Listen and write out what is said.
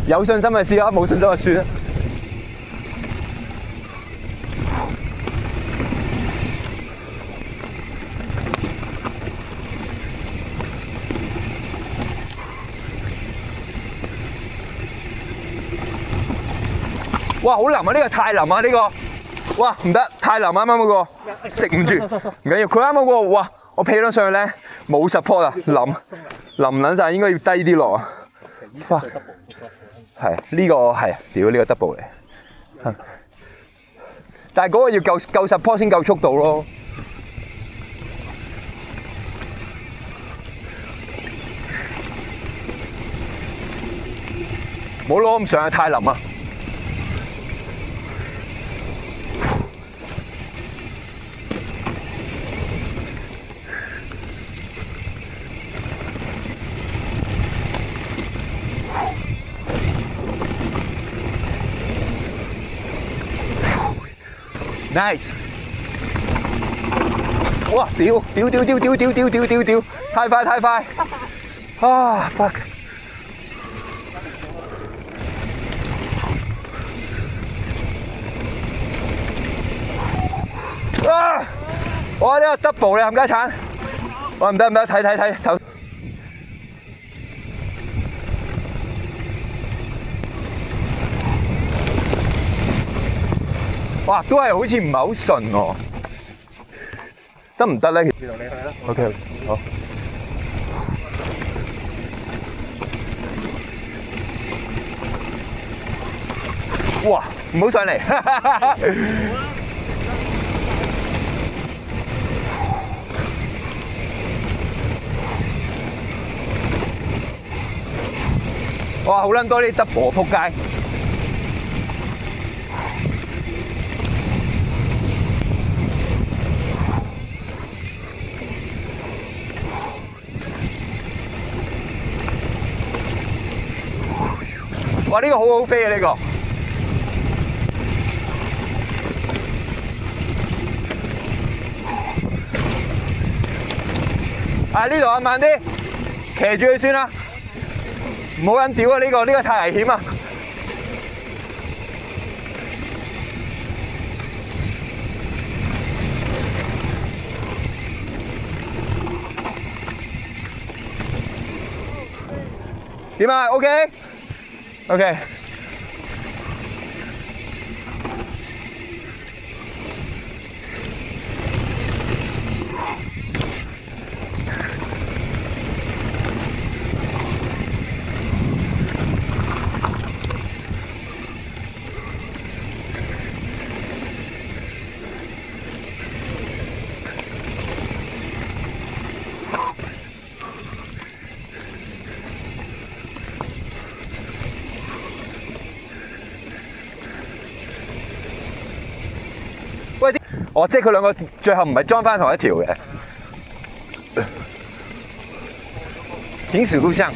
有信心就試啦，冇信心就算啦。哇！好腍啊！呢個太腍啊！呢個，哇唔得，太腍啱啱嗰個食唔住，唔緊要。佢啱啱嗰個，哇！我劈咗上去咧，冇 support 啊，腍撚晒，應該要低啲落啊。係呢個係，屌呢個 double 嚟，但係嗰個要夠 support 先夠速度咯。冇攞咁上去，太腍啊！Nice！ 哇！屌！太快！啊 fuck！ 啊！我呢個 double 你冚家鏟！我唔得，睇頭。哇，都係好似唔係好順喎，得唔得咧？知道你去啦。OK， 好。哇，唔好上嚟！哇，好撚多啲 double 仆街！哇！呢個好好飛啊！呢個啊，呢度啊，慢啲，騎住佢算啦，唔好咁屌啊！呢個太危險啊！點啊 ？OK。喂，哦，即係佢兩個最後唔係裝翻同一條嘅，挺死都像。